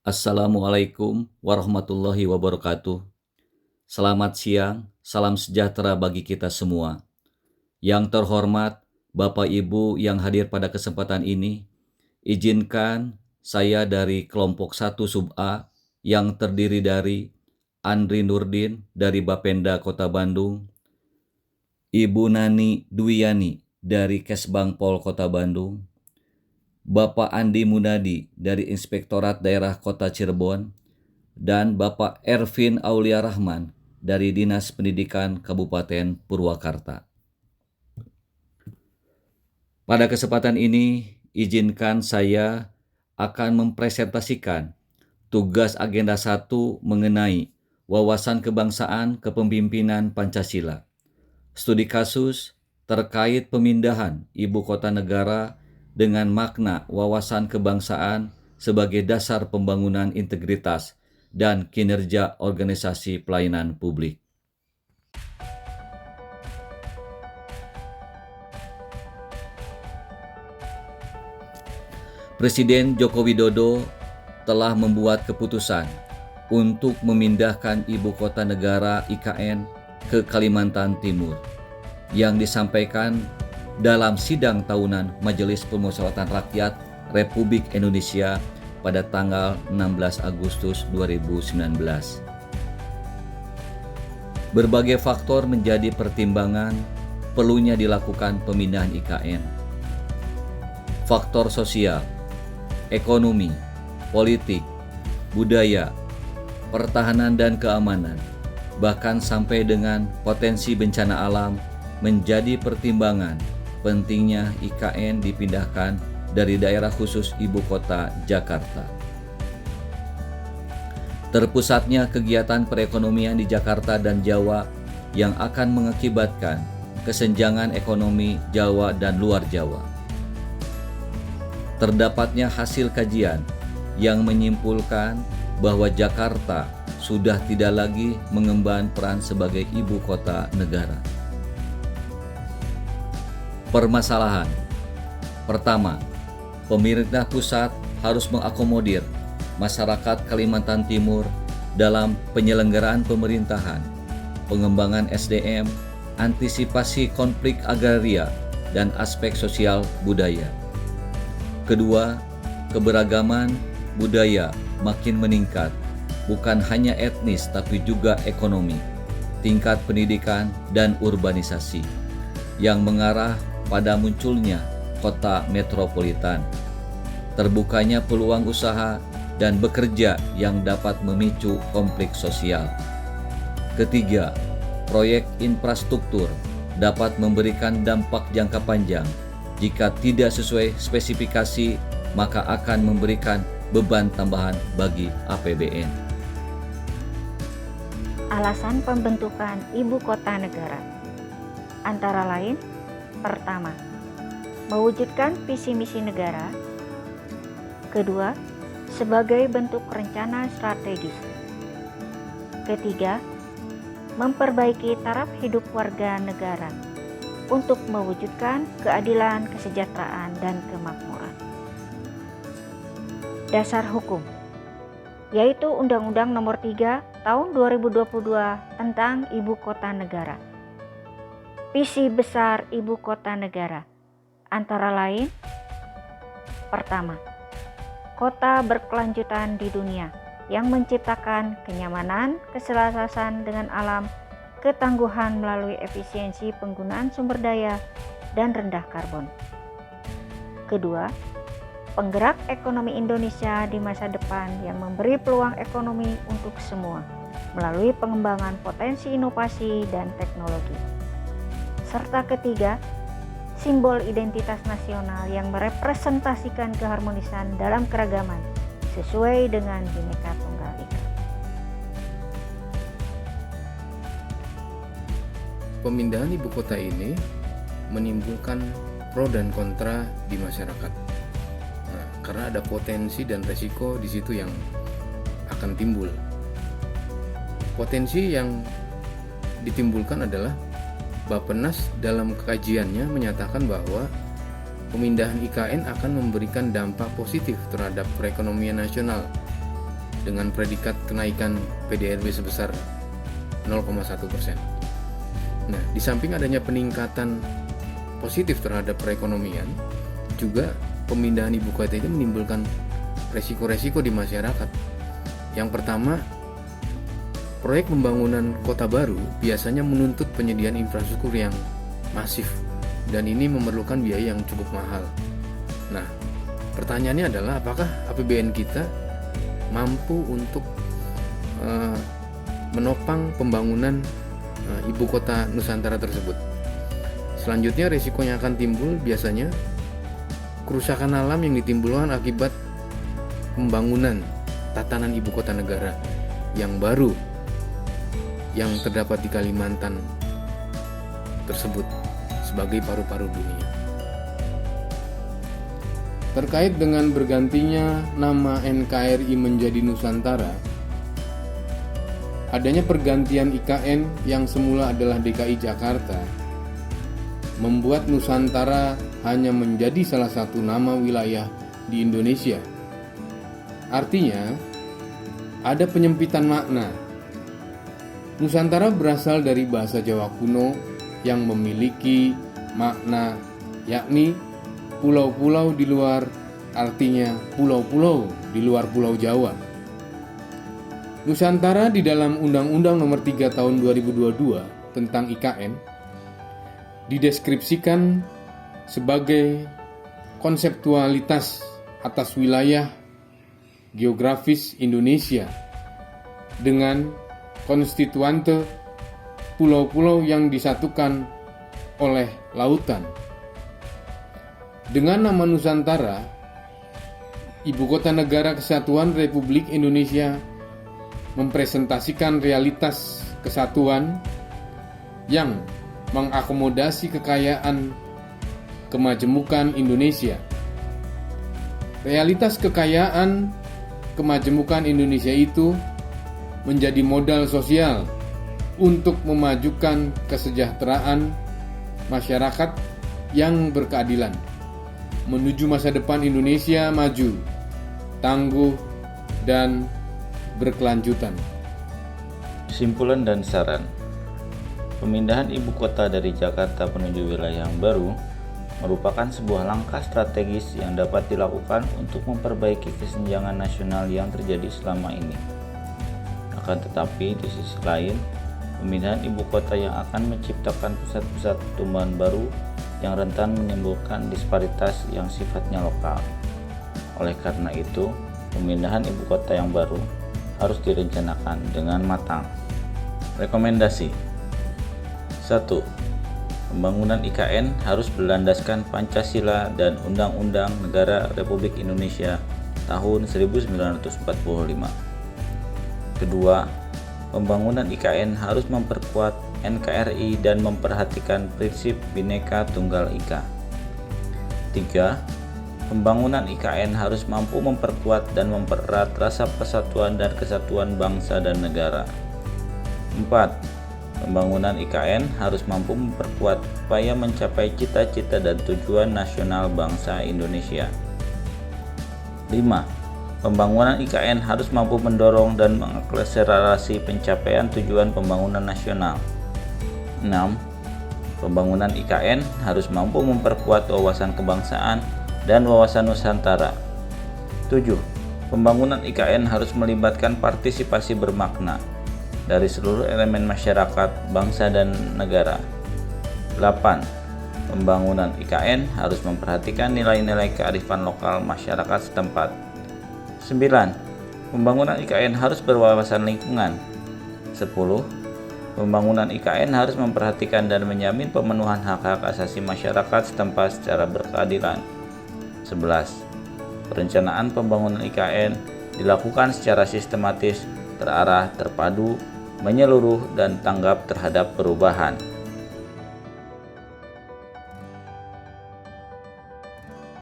Assalamualaikum warahmatullahi wabarakatuh. Selamat siang, salam sejahtera bagi kita semua. Yang terhormat Bapak Ibu yang hadir pada kesempatan ini, izinkan saya dari kelompok 1 Sub A yang terdiri dari Andri Nurdin dari Bapenda Kota Bandung, Ibu Nani Dwiyani dari Kesbang Pol Kota Bandung, Bapak Andi Munadi dari Inspektorat Daerah Kota Cirebon, dan Bapak Ervin Aulia Rahman dari Dinas Pendidikan Kabupaten Purwakarta. Pada kesempatan ini, izinkan saya akan mempresentasikan tugas agenda 1 mengenai wawasan kebangsaan kepemimpinan Pancasila. Studi kasus terkait pemindahan ibu kota negara dengan makna wawasan kebangsaan sebagai dasar pembangunan integritas dan kinerja organisasi pelayanan publik. Presiden Joko Widodo telah membuat keputusan untuk memindahkan ibu kota negara IKN ke Kalimantan Timur yang disampaikan dalam sidang tahunan Majelis Permusyawaratan Rakyat Republik Indonesia pada tanggal 16 Agustus 2019. Berbagai faktor menjadi pertimbangan perlunya dilakukan pemindahan IKN. Faktor sosial, ekonomi, politik, budaya, pertahanan dan keamanan, bahkan sampai dengan potensi bencana alam menjadi pertimbangan pentingnya IKN dipindahkan dari daerah khusus ibu kota Jakarta. Terpusatnya kegiatan perekonomian di Jakarta dan Jawa yang akan mengakibatkan kesenjangan ekonomi Jawa dan luar Jawa. Terdapatnya hasil kajian yang menyimpulkan bahwa Jakarta sudah tidak lagi mengemban peran sebagai ibu kota negara. Permasalahan pertama, pemerintah pusat harus mengakomodir masyarakat Kalimantan Timur dalam penyelenggaraan pemerintahan, pengembangan SDM, antisipasi konflik agraria, dan aspek sosial budaya. Kedua, keberagaman budaya makin meningkat, bukan hanya etnis tapi juga ekonomi, tingkat pendidikan, dan urbanisasi, yang mengarah pada munculnya kota metropolitan, terbukanya peluang usaha dan bekerja yang dapat memicu konflik sosial. Ketiga, proyek infrastruktur dapat memberikan dampak jangka panjang. Jika tidak sesuai spesifikasi, maka akan memberikan beban tambahan bagi APBN. Alasan pembentukan ibu kota negara antara lain: pertama, mewujudkan visi misi negara. Kedua, sebagai bentuk rencana strategis. Ketiga, memperbaiki taraf hidup warga negara untuk mewujudkan keadilan, kesejahteraan, dan kemakmuran. Dasar hukum, yaitu Undang-Undang Nomor 3 Tahun 2022 tentang Ibu Kota Negara. Visi besar Ibu Kota Negara antara lain: pertama, kota berkelanjutan di dunia yang menciptakan kenyamanan, keselarasan dengan alam, ketangguhan melalui efisiensi penggunaan sumber daya, dan rendah karbon. Kedua, penggerak ekonomi Indonesia di masa depan yang memberi peluang ekonomi untuk semua melalui pengembangan potensi inovasi dan teknologi. Serta ketiga, simbol identitas nasional yang merepresentasikan keharmonisan dalam keragaman sesuai dengan Bhinneka Tunggal Ika. Pemindahan ibu kota ini menimbulkan pro dan kontra di masyarakat. Nah, karena ada potensi dan resiko di situ yang akan timbul. Potensi yang ditimbulkan adalah Bappenas dalam kajiannya menyatakan bahwa pemindahan IKN akan memberikan dampak positif terhadap perekonomian nasional dengan predikat kenaikan PDRB sebesar 0,1%. Nah, di samping adanya peningkatan positif terhadap perekonomian, juga pemindahan ibu kota itu menimbulkan resiko-resiko di masyarakat. Yang pertama, proyek pembangunan kota baru biasanya menuntut penyediaan infrastruktur yang masif, dan ini memerlukan biaya yang cukup mahal. Nah, pertanyaannya adalah apakah APBN kita mampu untuk menopang pembangunan ibu kota Nusantara tersebut. Selanjutnya, risiko yang akan timbul biasanya kerusakan alam yang ditimbulkan akibat pembangunan tatanan ibu kota negara yang baru yang terdapat di Kalimantan tersebut sebagai paru-paru dunia. Terkait dengan bergantinya nama NKRI menjadi Nusantara, adanya pergantian IKN yang semula adalah DKI Jakarta membuat Nusantara hanya menjadi salah satu nama wilayah di Indonesia. Artinya, ada penyempitan makna. Nusantara berasal dari bahasa Jawa kuno yang memiliki makna yakni pulau-pulau di luar, artinya pulau-pulau di luar Pulau Jawa. Nusantara di dalam Undang-Undang Nomor 3 Tahun 2022 tentang IKN dideskripsikan sebagai konseptualitas atas wilayah geografis Indonesia dengan konstituante pulau-pulau yang disatukan oleh lautan. Dengan nama Nusantara, Ibu Kota Negara Kesatuan Republik Indonesia mempresentasikan realitas kesatuan yang mengakomodasi kekayaan kemajemukan Indonesia. Realitas kekayaan kemajemukan Indonesia itu menjadi modal sosial untuk memajukan kesejahteraan masyarakat yang berkeadilan menuju masa depan Indonesia maju, tangguh, dan berkelanjutan. Kesimpulan dan saran. Pemindahan ibu kota dari Jakarta menuju wilayah yang baru merupakan sebuah langkah strategis yang dapat dilakukan untuk memperbaiki kesenjangan nasional yang terjadi selama ini. Akan tetapi di sisi lain, pemindahan ibu kota yang akan menciptakan pusat-pusat pertumbuhan baru yang rentan menimbulkan disparitas yang sifatnya lokal. Oleh karena itu, pemindahan ibu kota yang baru harus direncanakan dengan matang. Rekomendasi 1. Pembangunan IKN harus berlandaskan Pancasila dan Undang-Undang Negara Republik Indonesia tahun 1945. Kedua, pembangunan IKN harus memperkuat NKRI dan memperhatikan prinsip Bhinneka Tunggal Ika. 3. Pembangunan IKN harus mampu memperkuat dan mempererat rasa persatuan dan kesatuan bangsa dan negara. 4. Pembangunan IKN harus mampu memperkuat upaya mencapai cita-cita dan tujuan nasional bangsa Indonesia. 5. Pembangunan IKN harus mampu mendorong dan mengakselerasi pencapaian tujuan pembangunan nasional. 6. Pembangunan IKN harus mampu memperkuat wawasan kebangsaan dan wawasan Nusantara. 7. Pembangunan IKN harus melibatkan partisipasi bermakna dari seluruh elemen masyarakat, bangsa, dan negara. 8. Pembangunan IKN harus memperhatikan nilai-nilai kearifan lokal masyarakat setempat. 9. Pembangunan IKN harus berwawasan lingkungan. 10. Pembangunan IKN harus memperhatikan dan menjamin pemenuhan hak-hak asasi masyarakat setempat secara berkeadilan. 11. Perencanaan pembangunan IKN dilakukan secara sistematis, terarah, terpadu, menyeluruh, dan tanggap terhadap perubahan.